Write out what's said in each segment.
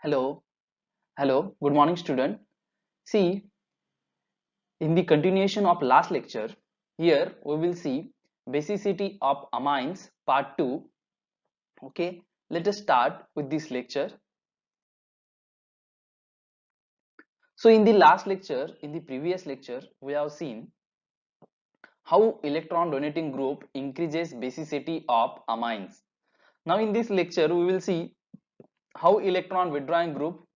Hello, hello, good morning, student. See, in the continuation of last lecture, here we will see basicity of amines part 2. Okay, let us start with this lecture. So, in the last lecture, in the previous lecture, we have seen how electron donating group increases basicity of amines. Now, in this lecture, we will see how electron withdrawing group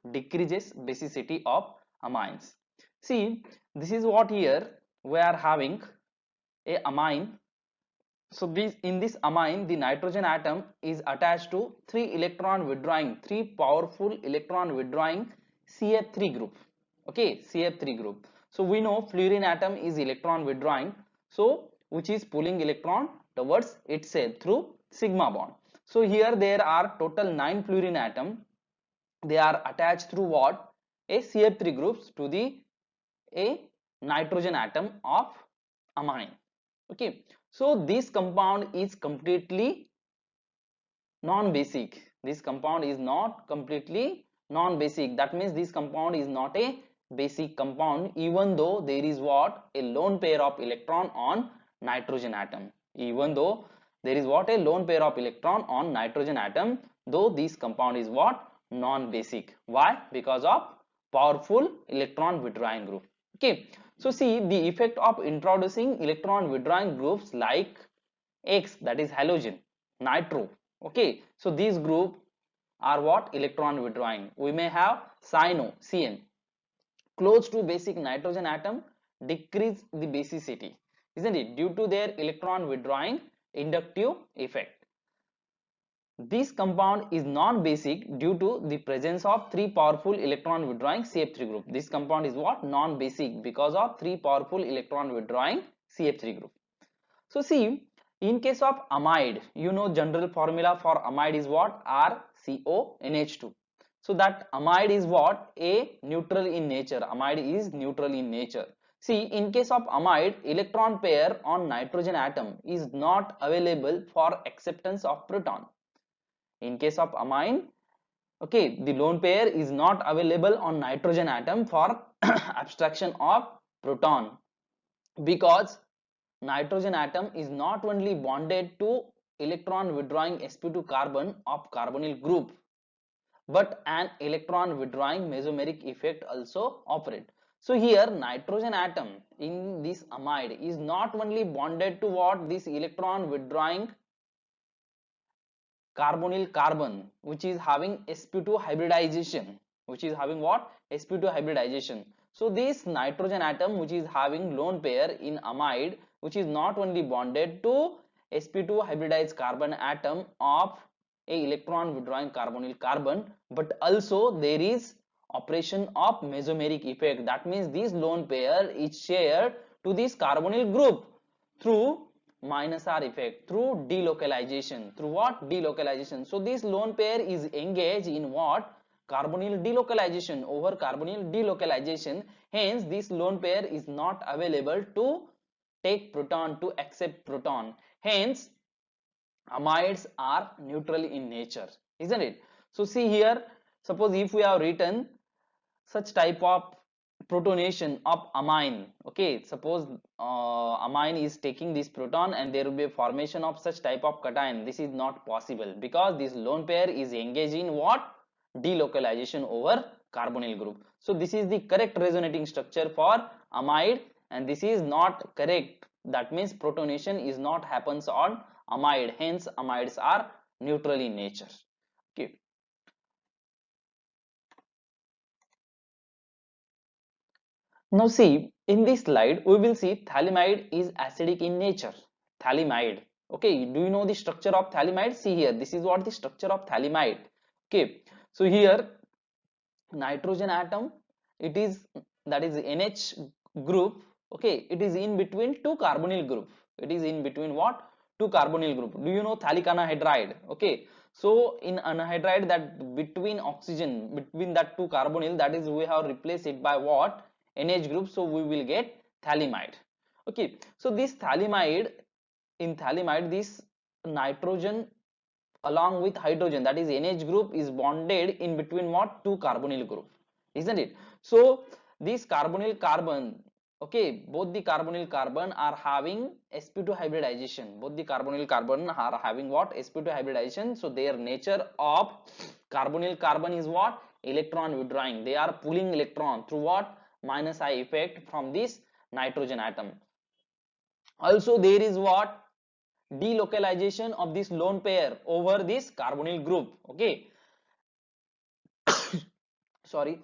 decreases basicity of amines. See, this is what here we are having a amine. So this in this amine the nitrogen atom is attached to three powerful electron withdrawing CF3 group. Okay, CF3 group. So we know fluorine atom is electron withdrawing, so which is pulling electron towards itself through sigma bond. So here there are total 9 fluorine atom. They are attached through what? A CF3 groups to the a nitrogen atom of amine. Okay, so this compound is completely non-basic. This compound is not completely non-basic. That means this compound is not a basic compound, even though there is what? A lone pair of electron on nitrogen atom. Even though there is what? A lone pair of electron on nitrogen atom, though this compound is what? Non-basic. Why? Because of powerful electron withdrawing group. Okay, so see the effect of introducing electron withdrawing groups like X, that is halogen, nitro. Okay, so these group are what? Electron withdrawing. We may have cyano, CN, close to basic nitrogen atom, decrease the basicity, isn't it, due to their electron withdrawing inductive effect. This compound is non-basic due to the presence of three powerful electron withdrawing CF3 group. This compound is what? Non-basic because of three powerful electron withdrawing CF3 group. So see, in case of amide, you know general formula for amide is what? RCONH2. So that amide is what? A neutral in nature. Amide is neutral in nature. See, in case of amide, electron pair on nitrogen atom is not available for acceptance of proton. In case of amine, okay, the lone pair is not available on nitrogen atom for abstraction of proton, because nitrogen atom is not only bonded to electron withdrawing sp2 carbon of carbonyl group, but an electron withdrawing mesomeric effect also operate. So here nitrogen atom in this amide is not only bonded to what? This electron withdrawing carbonyl carbon, which is having sp2 hybridization, which is having what? sp2 hybridization. So this nitrogen atom which is having lone pair in amide, which is not only bonded to sp2 hybridized carbon atom of a electron withdrawing carbonyl carbon, but also there is operation of mesomeric effect. That means this lone pair is shared to this carbonyl group through minus R effect, through delocalization. Through what? Delocalization. So this lone pair is engaged in what? Carbonyl delocalization, over carbonyl delocalization. Hence this lone pair is not available to take proton, to accept proton. Hence amides are neutral in nature, isn't it? So see here, suppose if we have written such type of protonation of amine, okay, suppose amine is taking this proton and there will be a formation of such type of cation. This is not possible because this lone pair is engaged in what? Delocalization over carbonyl group. So this is the correct resonating structure for amide, and this is not correct. That means protonation is not happens on amide. Hence amides are neutral in nature. Okay. Now see, in this slide, we will see phthalimide is acidic in nature. Phthalimide. Okay, do you know the structure of phthalimide? See here, this is what the structure of phthalimide. Okay, so here nitrogen atom, it is, that is NH group. Okay, it is in between two carbonyl group. It is in between what? Two carbonyl group. Do you know phthalic anhydride? Okay, so in anhydride, that between oxygen, between that two carbonyl, that is we have replaced it by what? NH group, so we will get phthalimide. Okay, so this phthalimide, in phthalimide this nitrogen along with hydrogen, that is NH group, is bonded in between what? Two carbonyl group, isn't it? So this carbonyl carbon, okay, both the carbonyl carbon are having sp2 hybridization. Both the carbonyl carbon are having what? sp2 hybridization. So their nature of carbonyl carbon is what? Electron withdrawing. They are pulling electron through what? Minus I effect from this nitrogen atom. Also there is what? Delocalization of this lone pair over this carbonyl group. Okay, sorry,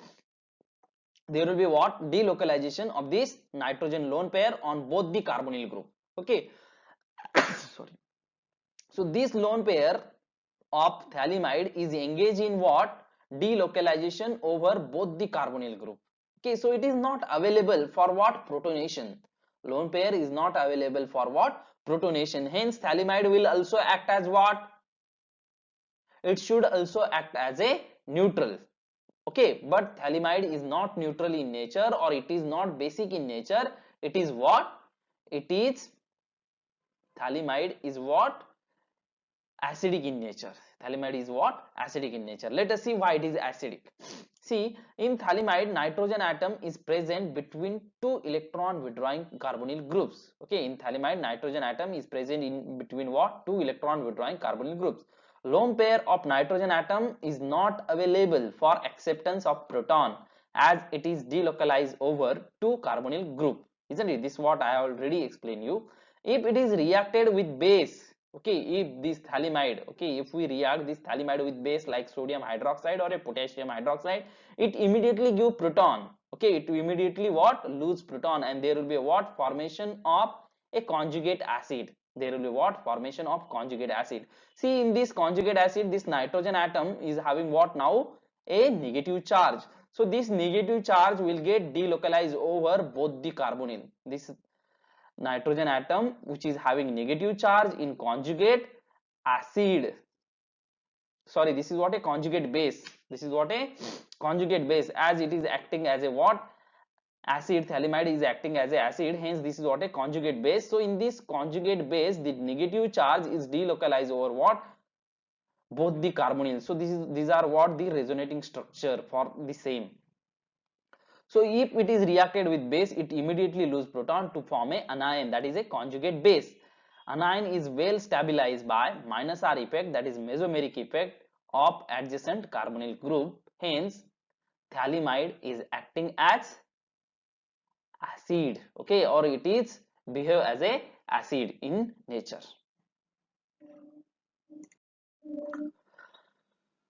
there will be what? Delocalization of this nitrogen lone pair on both the carbonyl group. Okay, sorry. So this lone pair of phthalimide is engaged in what? Delocalization over both the carbonyl group. Okay, so it is not available for what? Protonation. Lone pair is not available for what? Protonation. Hence phthalimide will also act as what? It should also act as a neutral. Okay, but phthalimide is not neutral in nature, or it is not basic in nature. It is what? It is, phthalimide is what? Acidic in nature. Phthalimide is what? Acidic in nature. Let us see why it is acidic. See, in phthalimide, nitrogen atom is present between two electron withdrawing carbonyl groups. Okay, in phthalimide, nitrogen atom is present in between what? Two electron withdrawing carbonyl groups. Lone pair of nitrogen atom is not available for acceptance of proton, as it is delocalized over two carbonyl group. Isn't it? This is what I already explained you. If it is reacted with base, okay, if this phthalimide, okay, if we react this phthalimide with base like sodium hydroxide or a potassium hydroxide, it immediately give proton. Okay, it immediately what? Lose proton, and there will be a what? Formation of a conjugate acid. There will be what? Formation of conjugate acid. See, in this conjugate acid, this nitrogen atom is having what now? A negative charge. So this negative charge will get delocalized over both the carbonyl. This nitrogen atom which is having negative charge in conjugate acid, sorry, this is what? A conjugate base. This is what? A conjugate base, as it is acting as a what? Acid. Phthalimide is acting as a acid, hence this is what? A conjugate base. So in this conjugate base, the negative charge is delocalized over what? Both the carbonyl. So these are what? The resonating structure for the same. So if it is reacted with base, it immediately lose proton to form a anion, that is a conjugate base. Anion is well stabilized by minus R effect, that is mesomeric effect of adjacent carbonyl group. Hence phthalimide is acting as acid, okay, or it is behave as a acid in nature.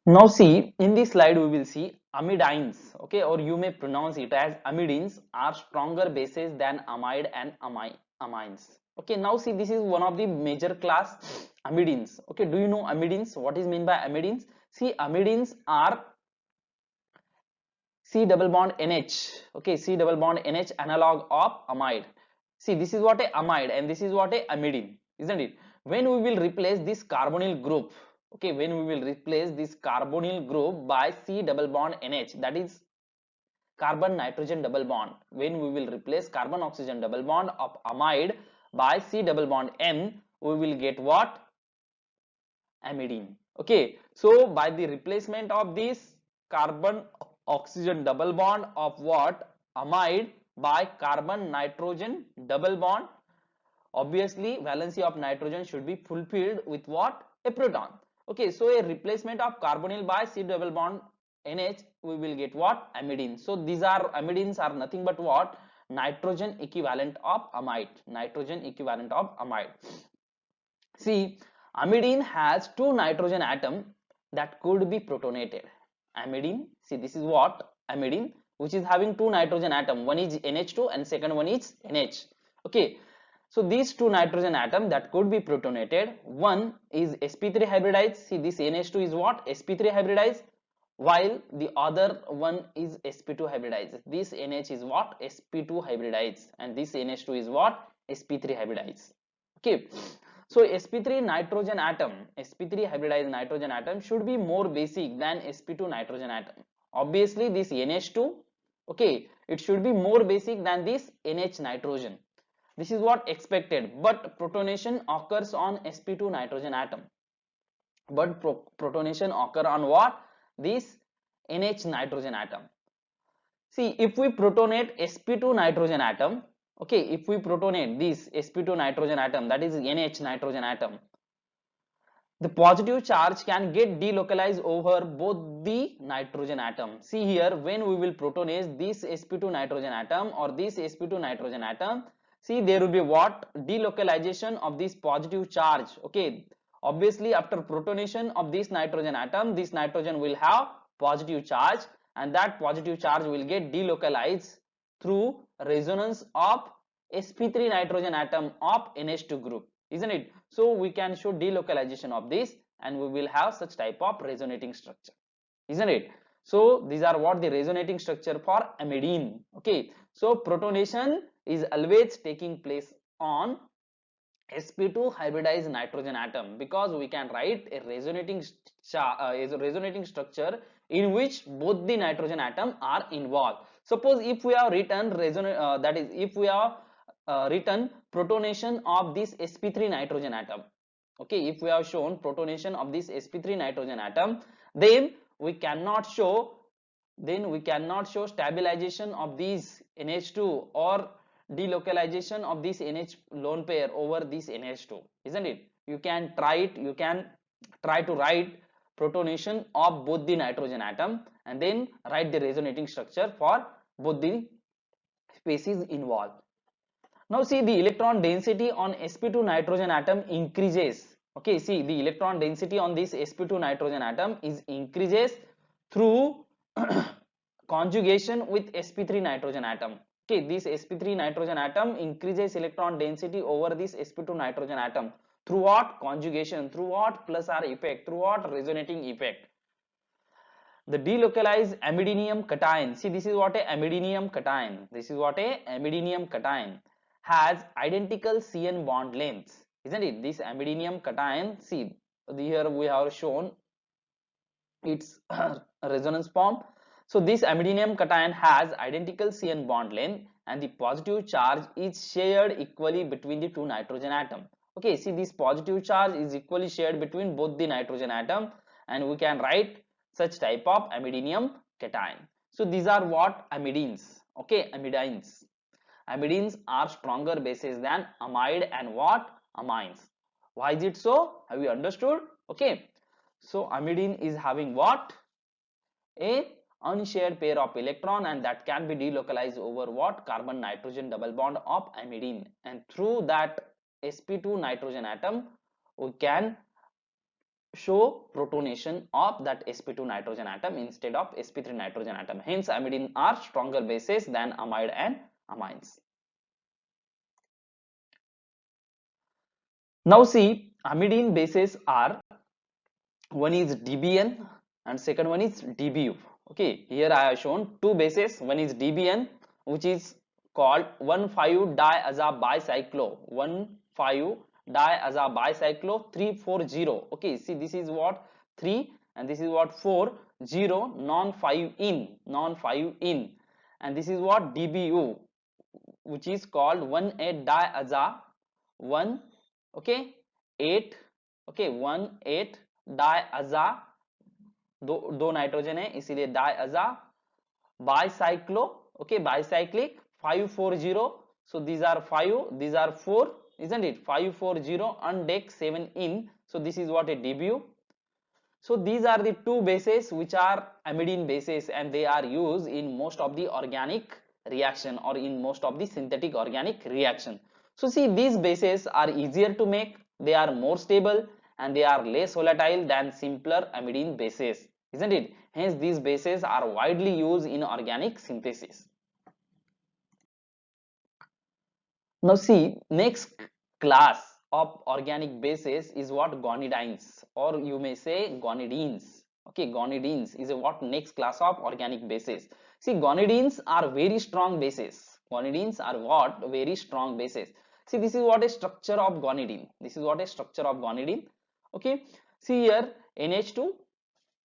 Now see, in this slide we will see amidines, okay, or you may pronounce it as amidines, are stronger bases than amide and amines. Okay, now see, this is one of the major class, amidines. Okay, do you know amidines? What is meant by amidines? See, amidines are C double bond NH, okay, C double bond NH analog of amide. See, this is what a amide and this is what a amidine, isn't it? When we will replace this carbonyl group, okay, when we will replace this carbonyl group by C double bond NH, that is carbon nitrogen double bond, when we will replace carbon oxygen double bond of amide by C double bond N, we will get what? Amidine. Okay, so by the replacement of this carbon oxygen double bond of what? Amide by carbon nitrogen double bond, obviously valency of nitrogen should be fulfilled with what? A proton. Okay, so a replacement of carbonyl by C double bond NH, we will get what? Amidine. So these are, amidines are nothing but what? Nitrogen equivalent of amide. Nitrogen equivalent of amide. See, amidine has two nitrogen atom that could be protonated. Amidine, see, this is what? Amidine, which is having two nitrogen atom. One is NH2 and second one is NH. Okay, so these two nitrogen atom that could be protonated, one is sp3 hybridized. See, this NH2 is what? sp3 hybridized, while the other one is sp2 hybridized. This NH is what? sp2 hybridized, and this NH2 is what? sp3 hybridized. Okay, so sp3 nitrogen atom, sp3 hybridized nitrogen atom should be more basic than sp2 nitrogen atom. Obviously this NH2, okay, it should be more basic than this NH nitrogen. This is what expected, but protonation occurs on sp2 nitrogen atom. but protonation occur on what? This NH nitrogen atom. See, if we protonate sp2 nitrogen atom, okay, if we protonate this sp2 nitrogen atom, that is NH nitrogen atom, the positive charge can get delocalized over both the nitrogen atom. See here, when we will protonate this sp2 nitrogen atom or this sp2 nitrogen atom, see there will be what? Delocalization of this positive charge. Okay, obviously after protonation of this nitrogen atom, this nitrogen will have positive charge, and that positive charge will get delocalized through resonance of sp3 nitrogen atom of NH2 group, isn't it? So we can show delocalization of this and we will have such type of resonating structure, isn't it? So these are what the resonating structure for amidine. Okay, so protonation is always taking place on sp2 hybridized nitrogen atom, because we can write a resonating structure in which both the nitrogen atom are involved. Suppose if we have written that is, if we have written protonation of this sp3 nitrogen atom, okay, if we have shown protonation of this sp3 nitrogen atom, then we cannot show stabilization of these NH2 or delocalization of this NH lone pair over this NH2, isn't it? You can try to write protonation of both the nitrogen atom and then write the resonating structure for both the species involved. Now see, the electron density on sp2 nitrogen atom increases. Okay, see, the electron density on this sp2 nitrogen atom is increases through conjugation with sp3 nitrogen atom. Okay, this sp3 nitrogen atom increases electron density over this sp2 nitrogen atom through what? Conjugation, through what? Plus R effect, through what? Resonating effect. The delocalized amidinium cation, see, this is what a amidinium cation, this is what a amidinium cation has identical CN bond lengths, isn't it? This amidinium cation, see here we have shown its resonance form. So this amidinium cation has identical CN bond length and the positive charge is shared equally between the two nitrogen atom. Okay, see, this positive charge is equally shared between both the nitrogen atom, and we can write such type of amidinium cation. So these are what? Amidines. Okay, amidines. Amidines are stronger bases than amide and what? Amines. Why is it so? Have you understood? Okay, so amidine is having what? A unshared pair of electron, and that can be delocalized over what? Carbon nitrogen double bond of amidine, and through that sp2 nitrogen atom we can show protonation of that sp2 nitrogen atom instead of sp3 nitrogen atom. Hence amidine are stronger bases than amide and amines. Now see, amidine bases are, one is DBN and second one is DBU. Okay, here I have shown two bases. One is DBN, which is called 1,5-diaza bicyclo 1,5-diaza bicyclo 340. Okay, see, this is what 3 and this is what 4, 0 non 5 in, and this is what DBU, which is called 1,8-diaza 1, okay, 8, okay, 1,8 डायअज़ा, दो nitrogen है इसीलिए diaza bicyclo, okay, bicyclic 540. So these are 5, these are 4, isn't it? 540 on deck 7 in. So this is what a debut. So these are the two bases which are amidine bases, and they are used in most of the organic reaction or in most of the synthetic organic reaction. So see, these bases are easier to make, they are more stable, and they are less volatile than simpler amidine bases, isn't it? Hence these bases are widely used in organic synthesis. Now see, next class of organic bases is what? Guanidines, or you may say guanidines. Okay, guanidines is a what? Next class of organic bases. See, guanidines are very strong bases. Guanidines are what? Very strong bases. See, this is what a structure of guanidine. This is what a structure of guanidine. Okay, see here, NH2,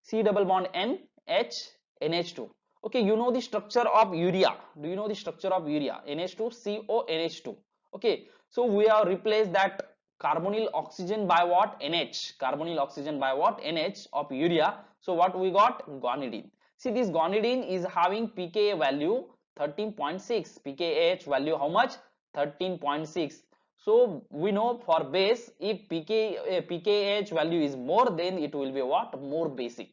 C double bond N, H, NH2. Okay, you know the structure of urea. Do you know the structure of urea? NH2, CO, NH2. Okay, so we have replaced that carbonyl oxygen by what? NH. Carbonyl oxygen by what? NH of urea. So what we got? Guanidine. See, this guanidine is having pKa value 13.6. pKa value how much? 13.6. So we know for base, if pKa value is more, then it will be what? More basic.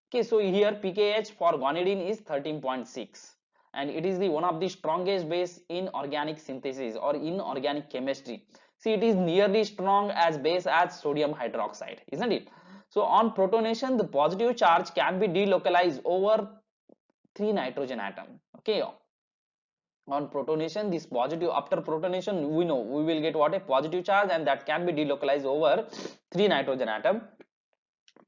Okay, so here pKa for guanidine is 13.6, and it is the one of the strongest base in organic synthesis or in organic chemistry. See, it is nearly strong as base as sodium hydroxide, isn't it? So on protonation, the positive charge can be delocalized over 3 nitrogen atom. Okay, on protonation, this positive, after protonation, we know we will get what? A positive charge, and that can be delocalized over 3 nitrogen atom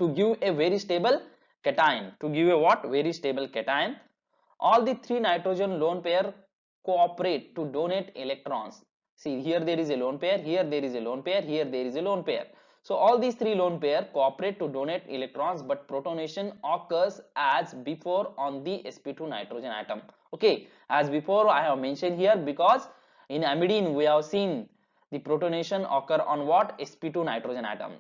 to give a very stable cation. To give a what? Very stable cation. All the 3 nitrogen lone pair cooperate to donate electrons. See, here there is a lone pair, here there is a lone pair, here there is a lone pair. So all these 3 lone pair cooperate to donate electrons, but protonation occurs as before on the sp2 nitrogen atom. Okay, as before I have mentioned here, because in amidine we have seen the protonation occur on what? sp2 nitrogen atom.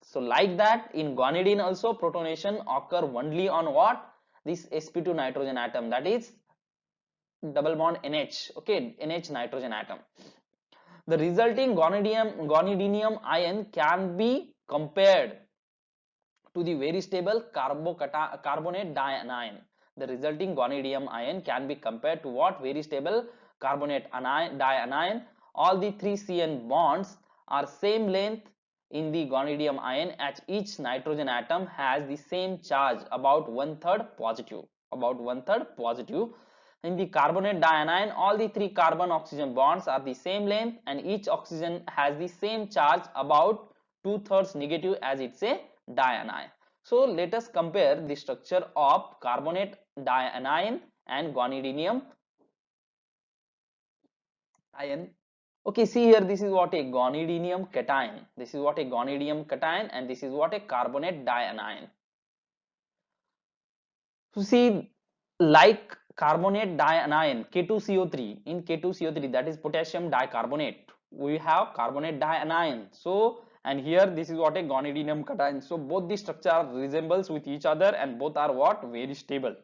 So like that, in guanidine also protonation occur only on what? This sp2 nitrogen atom, that is double bond NH. Okay, NH nitrogen atom. The resulting guanidinium ion can be compared to the very stable carbonate dianion. The resulting guanidinium ion can be compared to what? Very stable carbonate dianion. All the 3 CN bonds are same length in the guanidinium ion, as each nitrogen atom has the same charge, about 1/3 positive. About 1/3 positive. In the carbonate dianion, all the 3 carbon oxygen bonds are the same length, and each oxygen has the same charge, about 2/3 negative, as it's a dianion. So let us compare the structure of carbonate dianion and guanidinium ion. Okay, see here, this is what a guanidinium cation. This is what a guanidinium cation, and this is what a carbonate dianion. So see, like carbonate dianion K2CO3, in K2CO3, that is potassium dicarbonate, we have carbonate dianion. So, and here this is what a guanidinium cation. So both the structure resembles with each other, and both are what? Very stable.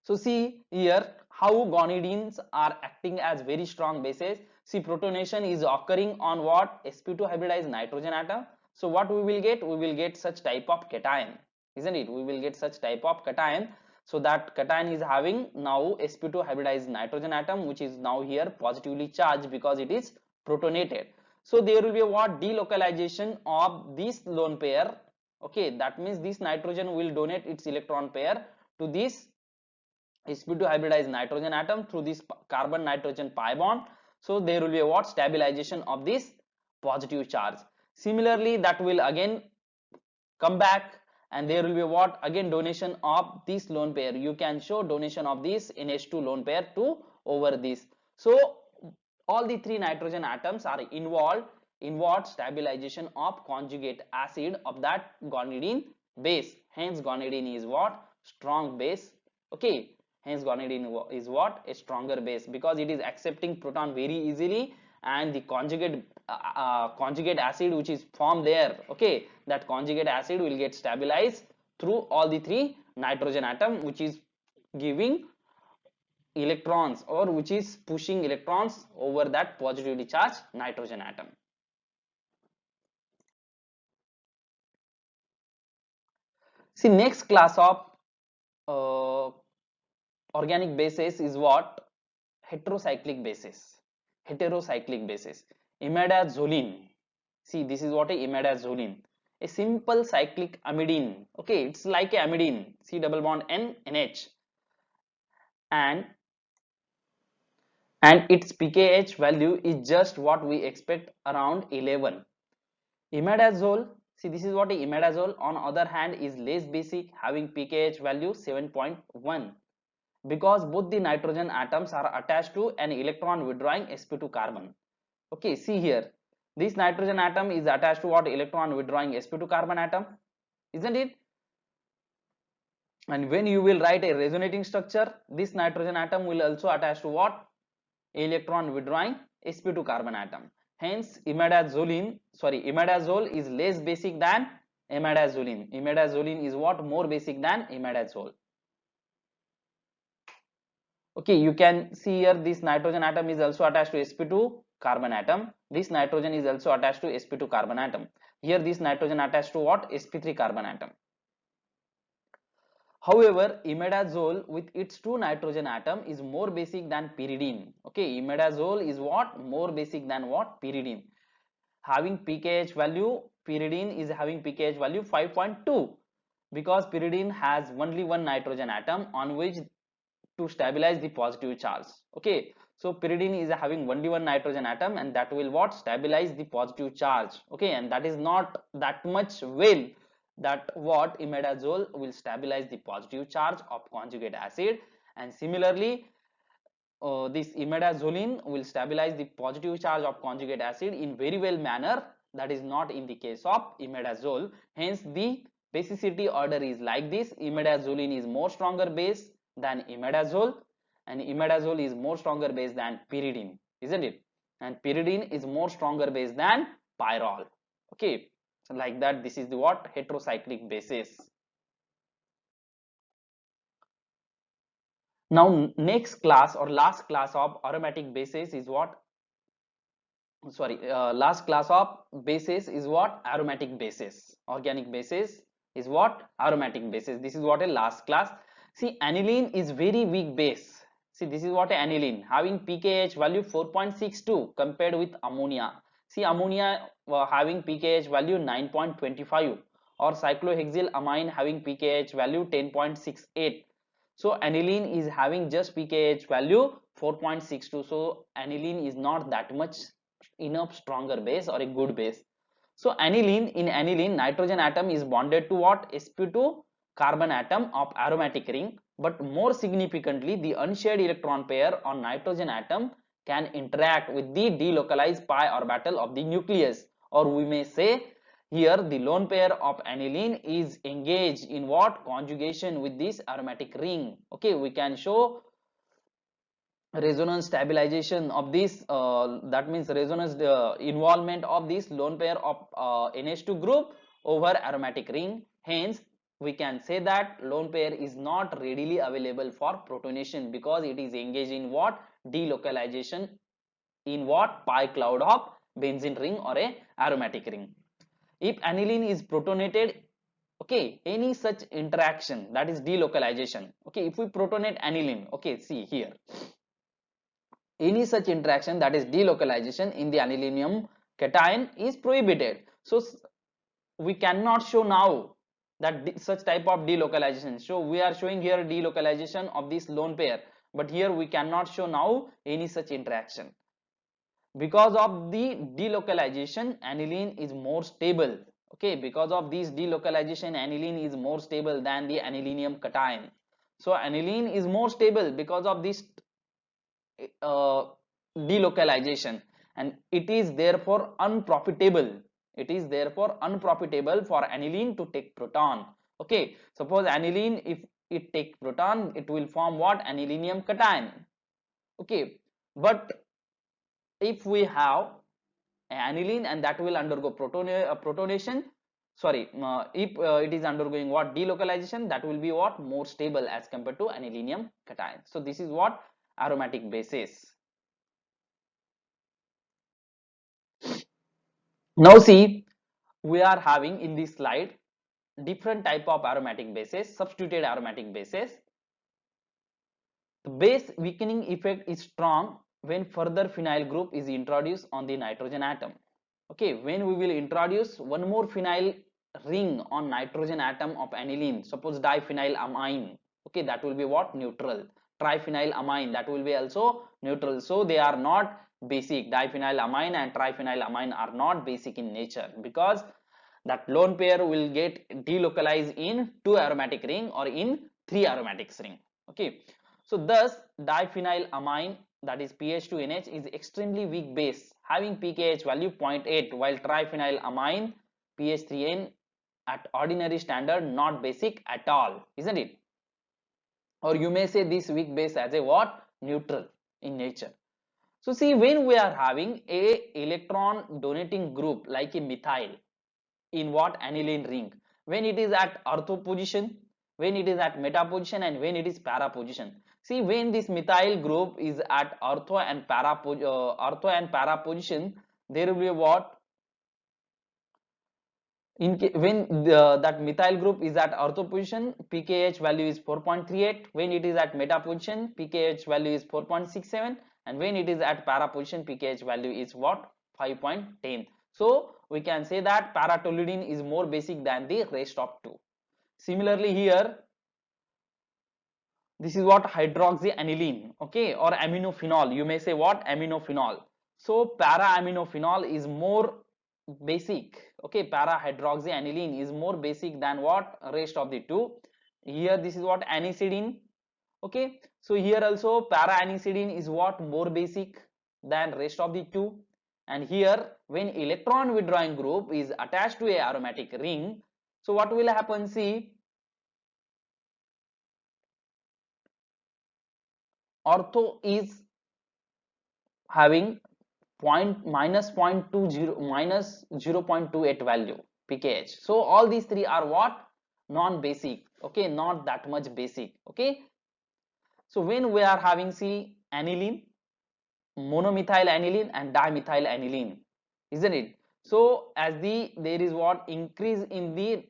So see here how guanidines are acting as very strong bases. See, protonation is occurring on what? sp2 hybridized nitrogen atom. So what we will get? We will get such type of cation, isn't it? We will get such type of cation. So that cation is having now sp2 hybridized nitrogen atom, which is now here positively charged because it is protonated. So there will be a what? Delocalization of this lone pair. Okay, that means this nitrogen will donate its electron pair to this sp2 hybridized nitrogen atom through this carbon nitrogen pi bond. So there will be a what? Stabilization of this positive charge. Similarly, that will again come back, and there will be what? Again donation of this lone pair. You can show donation of this NH2 lone pair to over this. So all the 3 nitrogen atoms are involved in what? Stabilization of conjugate acid of that guanidine base. Hence guanidine is what? Strong base. Okay, hence guanidine is what? A stronger base, because it is accepting proton very easily, and the conjugate acid which is formed there, okay, that conjugate acid will get stabilized through all the 3 nitrogen atom, which is giving electrons, or which is pushing electrons over that positively charged nitrogen atom. See, next class of uh, organic bases is what? Heterocyclic bases. Heterocyclic bases. Imidazole. See, this is what a imidazole. A simple cyclic amidine. Okay, it's like a amidine. C double bond N NH. And its pKa value is just what we expect, around 11. Imidazole, see, this is what a imidazole on other hand is less basic, having pKa value 7.1, because both the nitrogen atoms are attached to an electron withdrawing sp2 carbon. Okay, see here, this nitrogen atom is attached to what? Electron withdrawing sp2 carbon atom, isn't it? And when you will write a resonating structure, this nitrogen atom will also attach to what? Electron withdrawing sp2 carbon atom. Hence imidazole is less basic than imidazoline. Imidazoline is what? More basic than imidazole. Okay, you can see here this nitrogen atom is also attached to sp2 carbon atom. This nitrogen is also attached to sp2 carbon atom. Here this nitrogen attached to what? sp3 carbon atom. However, imidazole with its two nitrogen atom is more basic than pyridine. Okay, imidazole is what? More basic than what? Pyridine. Having pKh value, pyridine is having pKh value 5.2, because pyridine has only one nitrogen atom on which to stabilize the positive charge. Okay, so pyridine is having only one nitrogen atom, and that will what? Stabilize the positive charge. Okay, and that is not that much well that what imidazole will stabilize the positive charge of conjugate acid. And similarly, this imidazoline will stabilize the positive charge of conjugate acid in very well manner. That is not in the case of imidazole. Hence the basicity order is like this: imidazoline is more stronger base than imidazole, and imidazole is more stronger base than pyridine, isn't it? And pyridine is more stronger base than pyrrole. Okay, so like that, this is the what? Heterocyclic bases. Now next class or last class of aromatic bases is what? Last class of bases is what? Aromatic bases. Organic bases is what? Aromatic bases. This is what a last class. See, aniline is very weak base. See, this is what aniline having pKh value 4.62 compared with ammonia. See, ammonia having pKh value 9.25, or cyclohexylamine having pKh value 10.68. So aniline is having just pKh value 4.62. So aniline is not that much enough stronger base or a good base. So aniline, in aniline, nitrogen atom is bonded to what? sp2 carbon atom of aromatic ring. But more significantly, the unshared electron pair on nitrogen atom can interact with the delocalized pi orbital of the nucleus, or we may say here the lone pair of aniline is engaged in what? Conjugation with this aromatic ring. Okay, we can show resonance stabilization of this, that means resonance involvement of this lone pair of NH2 group over aromatic ring. Hence we can say that lone pair is not readily available for protonation, because it is engaged in what? Delocalization in what? Pi cloud of benzene ring or a aromatic ring. If aniline is protonated, okay, any such interaction, that is delocalization. Okay, if we protonate aniline, okay, see here, any such interaction, that is delocalization, in the anilinium cation is prohibited. So we cannot show now that such type of delocalization. So we are showing here delocalization of this lone pair, but here we cannot show now any such interaction. Because of the delocalization, aniline is more stable. Okay, because of this delocalization, aniline is more stable than the anilinium cation. So aniline is more stable because of this delocalization, and it is therefore unprofitable. It is therefore unprofitable for aniline to take proton. Okay, suppose aniline, if it take proton, it will form what? Anilinium cation. Okay, but if we have aniline and that will undergo protonation, if it is undergoing what? Delocalization, that will be what? More stable as compared to anilinium cation. So this is what? Aromatic bases. Now see, we are having in this slide different type of aromatic bases, substituted aromatic bases. The base weakening effect is strong when further phenyl group is introduced on the nitrogen atom. Okay, when we will introduce one more phenyl ring on nitrogen atom of aniline, suppose diphenylamine, okay, that will be what? Neutral. Triphenylamine, that will be also neutral. So they are not basic. Diphenylamine and triphenylamine are not basic in nature, because that lone pair will get delocalized in 2 aromatic ring or in 3 aromatic ring. Okay, so thus diphenylamine, that is PH2NH, is extremely weak base having pKh value 0.8, while triphenylamine PH3N at ordinary standard not basic at all, isn't it? Or you may say this weak base as a what? Neutral in nature. So see, when we are having a electron donating group like a methyl in what aniline ring, when it is at ortho position, when it is at meta position, and when it is para position. See, when this methyl group is at ortho and para position, there will be what, when that methyl group is at ortho position, pKh value is 4.38. When it is at meta position, pKh value is 4.67, and when it is at para position, pKh value is what, 5.10. So we can say that paratoluidine is more basic than the rest of two. Similarly here, this is what hydroxyaniline, okay, or aminophenol. You may say what, aminophenol. So para aminophenol is more basic, okay. Para hydroxyaniline is more basic than what, rest of the two. Here this is what, anicidine, okay. So here also para anicidine is what, more basic than rest of the two. And here when electron withdrawing group is attached to a aromatic ring, so what will happen, see, ortho is having point minus 0.20 minus 0.28 value pKh. So all these three are what, non-basic, okay, not that much basic, okay. So when we are having, see, aniline, monomethyl aniline and dimethyl aniline, isn't it? So as there is what, increase in the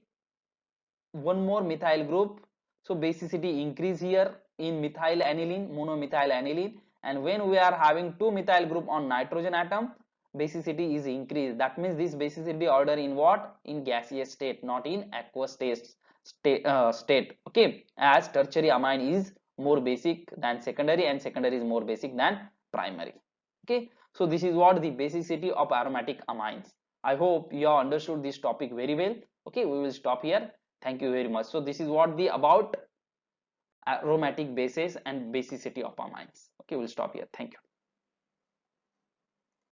one more methyl group, so basicity increase here in methyl aniline, monomethyl aniline. And when we are having two methyl group on nitrogen atom, basicity is increased. That means this basicity order in what, in gaseous state, not in aqueous state, okay. As tertiary amine is more basic than secondary, and secondary is more basic than primary, okay. So this is what the basicity of aromatic amines. I hope you have understood this topic very well, okay. We will stop here. Thank you very much. So this is what the about aromatic bases and basicity of amines. Okay, we'll stop here. Thank you.